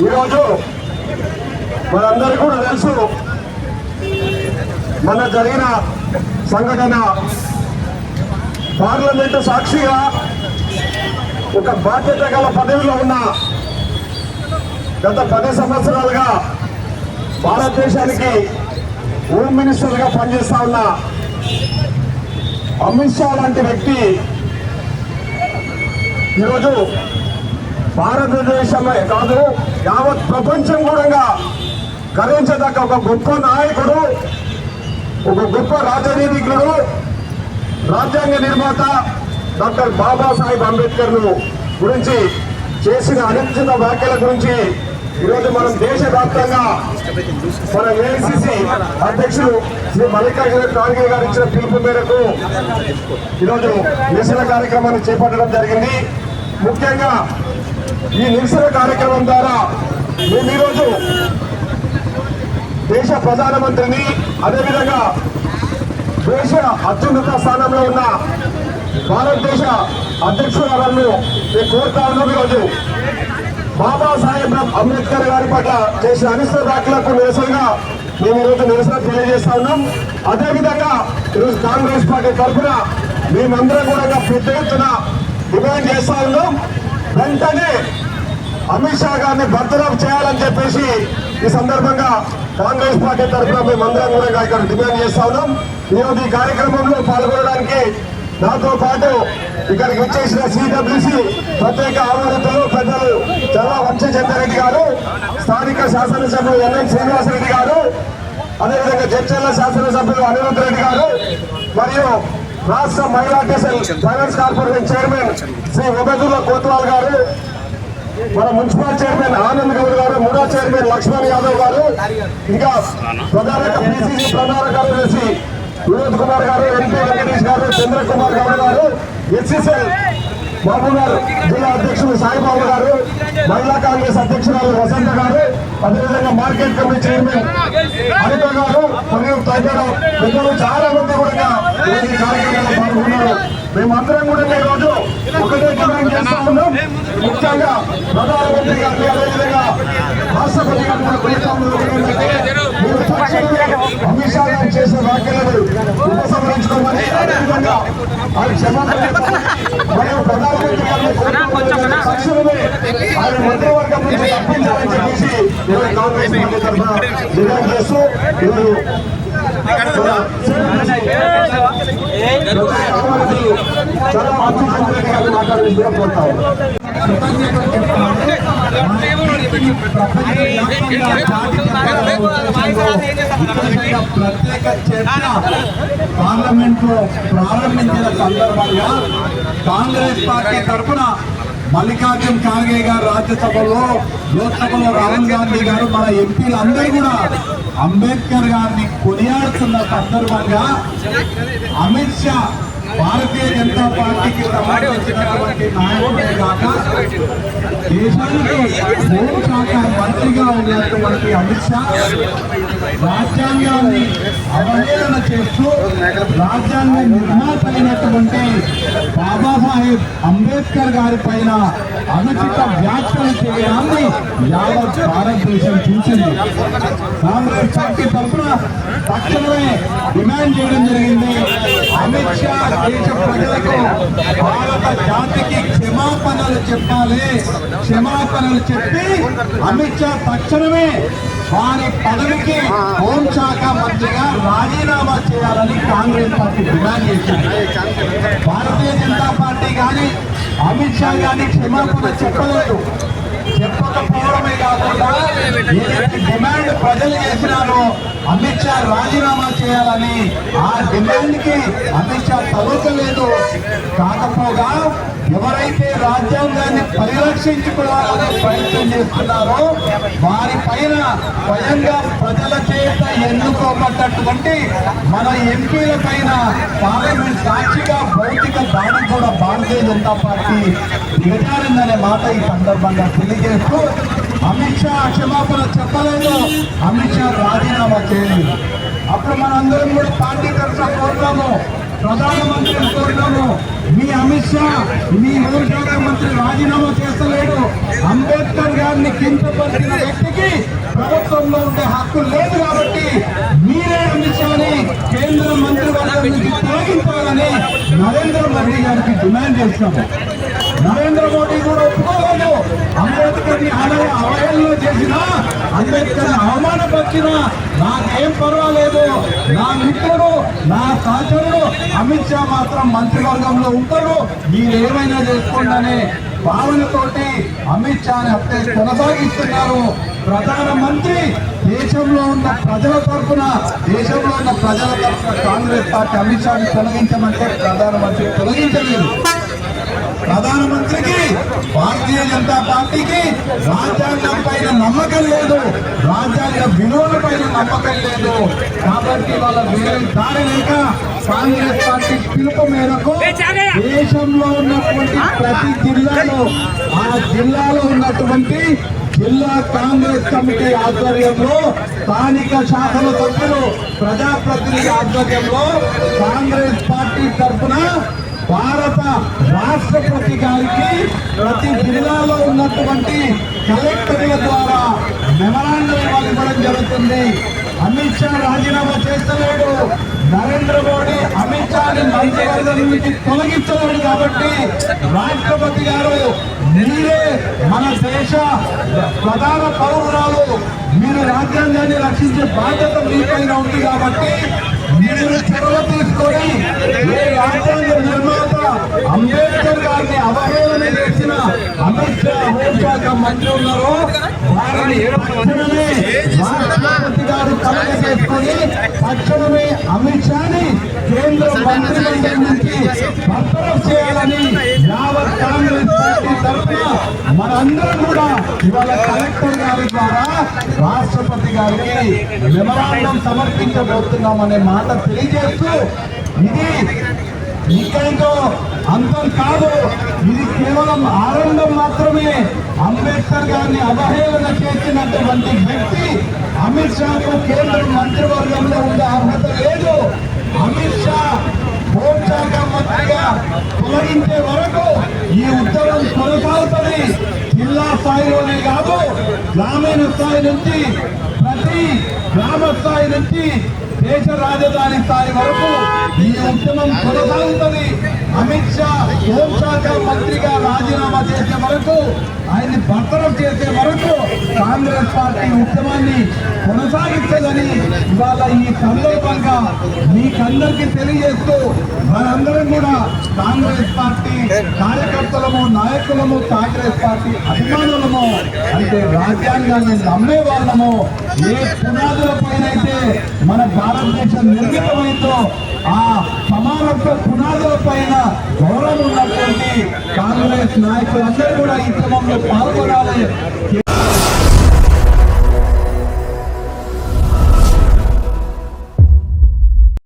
ఈరోజు మనందరికీ కూడా తెలుసు, మన జరిగిన సంఘటన పార్లమెంటు సాక్షిగా ఒక బాధ్యత గల పదవిలో ఉన్న గత 10 సంవత్సరాలుగా భారతదేశానికి హోమ్ మినిస్టర్గా పనిచేస్తా ఉన్న అమిత్ షా లాంటి వ్యక్తి ఈరోజు భారతదేశమే కాదు యావత్ ప్రపంచం కూడా గర్వించదగ్గ ఒక గొప్ప నాయకుడు, ఒక గొప్ప రాజనీతిజ్ఞుడు, రాజ్యాంగ నిర్మాత డాక్టర్ బాబాసాహెబ్ అంబేద్కర్ గురించి చేసిన అనుచిత వ్యాఖ్యల గురించి ఈరోజు మనం దేశవ్యాప్తంగా మన ఏఐసిసి అధ్యక్షులు శ్రీ మల్లికార్జున ఖార్గే గారు ఇచ్చిన పిలుపు మేరకు ఈరోజు నిరసన కార్యక్రమాన్ని చేపట్టడం జరిగింది. ముఖ్యంగా ఈ నిరసన కార్యక్రమం ద్వారా మేము ఈరోజు దేశ ప్రధానమంత్రిని, అదేవిధంగా దేశ అత్యున్నత స్థానంలో ఉన్న భారతదేశ అధ్యక్షురాలను మేము కోరుతా ఉన్నాం. ఈరోజు బాబాసాహెబ్ అంబేద్కర్ గారి పట్ల చేసిన అనిష్ట వ్యాఖ్యలకు నిరసనగా మేము ఈరోజు నిరసన తెలియజేస్తా ఉన్నాం. అదేవిధంగా ఈరోజు కాంగ్రెస్ పార్టీ తరఫున మేమందరం కూడా పెద్ద ఎత్తున డిమాండ్ చేస్తా ఉన్నాం. వెంటనే అమిత్ షా గారిని బర్తరఫ్ చేయాలని చెప్పేసి ఈ సందర్భంగా కాంగ్రెస్ పార్టీ తరఫున మేమందరం కూడా ఇక్కడ డిమాండ్ చేస్తా ఉన్నాం. ఈరోజు ఈ కార్యక్రమంలో పాల్గొనడానికి నాతో పాటు ఇక్కడికి వచ్చేసిన సిడబ్ల్యూసి ప్రత్యేక ఆహ్వానితులు పెద్దలు చల్లా వంశీచంద్రారెడ్డి గారు, స్థానిక శాసనసభ్యులు ఎన్ఎన్ శ్రీనివాసరెడ్డి గారు, అదేవిధంగా జడ్చర్ల శాసనసభ్యులు అనిరుద్ధ్ రెడ్డి గారు, మరియు రాష్ట్ర మహిళా డీజిల్ finance corporation chairman Shri Ubedullah Kotwal గారు, మన మున్సిపల్ చైర్మన్ ఆనంద్ గౌడ్ గారు, ముడా చైర్మన్ లక్ష్మణ్ యాదవ్ గారు, ఇంకా ప్రధాన పిసిసి ప్రధాన కార్యదర్శి వినోద్ కుమార్ గారు, ఎంపీ వెంకటేష్ గారు, చంద్ర కుమార్ గౌడ్ గారు, ఎస్సీసీఎల్ మహబూబ్నగర్ జిల్లా అధ్యక్షులు సాయిబాబు గారు, మహిళా కాంగ్రెస్ అధ్యక్షురాలు వసంత గారు, అదేవిధంగా మార్కెట్ కమిటీ చైర్మన్ అనిత గారు మరియు తదితర పెద్దలు చాలా మంది కూడా ఈ కార్యక్రమంలో పాల్గొన్నారు. మేమందరం కూడా ఈ రోజు ఒకటే డిమాండ్ చేస్తా ఉన్నాం. ముఖ్యంగా ప్రధానమంత్రి గారిని, అదేవిధంగా రాష్ట్రపతి అమిత్ షా గారు చేసిన వ్యాఖ్యలను ఉపసంహరించుకోమని, అదేవిధంగా ఆయన క్షమాపణ మరియు ప్రధానమంత్రి గారిని తక్షణమే ఆయన మంత్రివర్గం నుంచి తప్పించాలని చెప్పేసి కాంగ్రెస్ పార్టీ తరఫున డిమాండ్ చేస్తూ చాలా మంచి మాట్లాడాల్సిందిగా కోరుతాము. ప్రత్యేక చర్చ పార్లమెంట్ లో ప్రారంభించిన సందర్భంగా కాంగ్రెస్ పార్టీ తరఫున మల్లికార్జున ఖార్గే గారు రాజ్యసభలో, లోక్సభలో రాహుల్ గాంధీ గారు, మన ఎంపీలు అందరూ కూడా అంబేద్కర్ గారిని కొనియాడుతున్న సందర్భంగా అమిత్ షా భారతీయ జనతా పార్టీకి సంబంధించినటువంటి నాయకుడే కాక దేశానికి హోంశాఖ మంత్రిగా ఉన్నటువంటి అమిత్ షా రాజ్యాంగాన్ని అవహేళన చేస్తూ రాజ్యాంగ నిర్మాత అయినటువంటి బాబాసాహెబ్ అంబేద్కర్ గారి పైన అనుచిత వ్యాఖ్యలు చేయడాన్ని యావత్ భారతదేశం చూసింది. కాంగ్రెస్ పార్టీ తరఫున తక్షణమే డిమాండ్ చేయడం జరిగింది. అమిత్ షా దేశ ప్రజలకు, భారత జాతికి క్షమాపణలు చెప్పాలి. క్షమాపణలు చెప్పి అమిత్ షా తక్షణమే వారి పదవికి హోంశాఖ మంత్రిగా రాజీనామా చేయాలని కాంగ్రెస్ పార్టీ డిమాండ్ చేసింది. భారతీయ జనతా పార్టీ కానీ అమిత్ షా కానీ క్షమాపణ చెప్పలేదు. రాకపోవడమే కాకుండా ఏదైతే డిమాండ్ ప్రజలు చేసినారో అమిత్ షా రాజీనామా చేయాలని ఆ డిమాండ్ కి అమిత్ షా తలూకలేదు. కాకపోగా ఎవరైతే రాజ్యాంగాన్ని పరిరక్షించుకోవాలనే ప్రయత్నం చేస్తున్నారో వారి పైన స్వయంగా ప్రజల చేత ఎన్నుకోబడ్డటువంటి మన ఎంపీల పైన పార్లమెంట్ సాక్షిగా భౌతిక దాడి కూడా భారతీయ జనతా పార్టీ దిగజారిందనే మాట ఈ సందర్భంగా తెలియజేస్తూ అమిత్ షా క్షమాపణ చెప్పలేదు, అమిత్ షా రాజీనామా చేయలేదు. అప్పుడు మనందరం కూడా పార్టీ తరఫున కోరుతాము, ప్రధానమంత్రిని కోరుతాము, మీ అమిత్ షా మీ హోంశాఖ మంత్రి రాజీనామా చేస్తలేడు. అంబేద్కర్ గారిని కించపరిచిన వ్యక్తికి ప్రభుత్వంలో ఉండే హక్కు లేదు కాబట్టి మీరే అమిత్ షాని కేంద్ర మంత్రివర్గం నుంచి తొలగించాలని నరేంద్ర మోడీ గారికి డిమాండ్ చేసినాము. నరేంద్ర మోడీ కూడా ఒప్పుకోలేదు. అంబేద్కర్ ని అవహేళన చేసినా, అంబేద్కర్ ని అవమానపరిచినా నాకేం పర్వాలేదు, నా మిత్రుడు నా సహచరుడు అమిత్ షా మాత్రం మంత్రివర్గంలో ఉంటాడు, మీరేమైనా చేసుకోండి అనే భావనతోటి అమిత్ షాని హత్య కొనసాగిస్తున్నారు. ప్రధానమంత్రి దేశంలో ఉన్న ప్రజల తరఫున కాంగ్రెస్ పార్టీ అమిత్ షాని తొలగించమంటే ప్రధానమంత్రి తొలగించలేదు. ప్రధానమంత్రికి భారతీయ జనతా పార్టీకి రాజ్యాంగం పైన నమ్మకం లేదు, రాజ్యాంగ విలువల పైన నమ్మకం లేదు. కాబట్టి వాళ్ళ వేరే దారి లేక కాంగ్రెస్ పార్టీ పిలుపు మేరకు దేశంలో ఉన్నటువంటి ప్రతి జిల్లాలో ఆ జిల్లాలో ఉన్నటువంటి జిల్లా కాంగ్రెస్ కమిటీ ఆధ్వర్యంలో స్థానిక శాసన సభ్యులు ప్రజాప్రతినిధి ఆధ్వర్యంలో కాంగ్రెస్ పార్టీ తరఫున భారత రాష్ట్రపతి గారికి ప్రతి జిల్లాలో ఉన్నటువంటి కలెక్టర్ల ద్వారా మెమరాండం ఇవ్వడం జరుగుతుంది. అమిత్ షా రాజీనామా చేస్తలేడు, నరేంద్ర మోడీ అమిత్ షాని మంత్రివర్గం నుంచి తొలగించలేడు. కాబట్టి రాష్ట్రపతి గారు మీరే మన దేశ ప్రధాన పౌరురాలు, మీరు రాజ్యాంగాన్ని రక్షించే బాధ్యత మీపైన ఉంది. కాబట్టి మీరు చొరవ తీసుకొని ఏ రాజ్యాంగ నిర్మాత అంబేద్కర్ గారిని అవహేళన చేసిన అమిత్ షా హోంశాఖ మంత్రి ఉన్నారో వారిని తక్షణమే రాష్ట్రపతి గారు తలక చేసుకొని తక్షణమే అమిత్ షాని కేంద్ర మంత్రిమండలి నుంచి బర్తరఫ్ చేయాలని యావత్ కాంగ్రెస్ పార్టీ తరఫున మనందరం కూడా ఇవాళ కలెక్టర్ గారి ద్వారా రాష్ట్రపతి గారికి మెమరాండం సమర్పించబోతున్నామనే మాట తెలియజేస్తూ ఇది ఇక్కడితో అంతం కాదు, ఇది కేవలం ఆరంభం మాత్రమే. అంబేద్కర్ గారిని అవహేళన చేసినటువంటి వ్యక్తి అమిత్ షాకు కేంద్ర మంత్రివర్గంలో ఉండే అర్హత లేదు. అమిత్ షా హోంశాఖ మంత్రిగా తొలగించే వరకు ఈ ఉద్యమం కొనసాగుతుంది. జిల్లా స్థాయిలోనే కాదు, గ్రామీణ స్థాయి నుంచి ప్రతి గ్రామ స్థాయి నుంచి దేశ రాజధాని స్థాయి వరకు ఈ ఉద్యమం కొనసాగుతుంది. అమిత్ షా హోంశాఖ మంత్రిగా రాజీనామా చేసే వరకు, ఆయన్ని బర్తరఫ్ చేసే వరకు కాంగ్రెస్ పార్టీ ఉద్యమాన్ని కొనసాగించదని ఇవాళ ఈ సందర్భంగా మీకందరికీ తెలియజేస్తూ మనందరం కూడా కాంగ్రెస్ పార్టీ కార్యకర్తలము, నాయకులము, కాంగ్రెస్ పార్టీ అభిమానులము, అంటే రాజ్యాంగాన్ని నమ్మే వాళ్ళము, ఏ పునాదుల పైన అయితే మన భారతదేశం నిర్మితమైందో ఆ సమానత్వ పునాదుల పైన గౌరవం ఉన్నటువంటి కాంగ్రెస్ నాయకులందరూ కూడా ఈ క్రమంలో పాల్గొనాలి.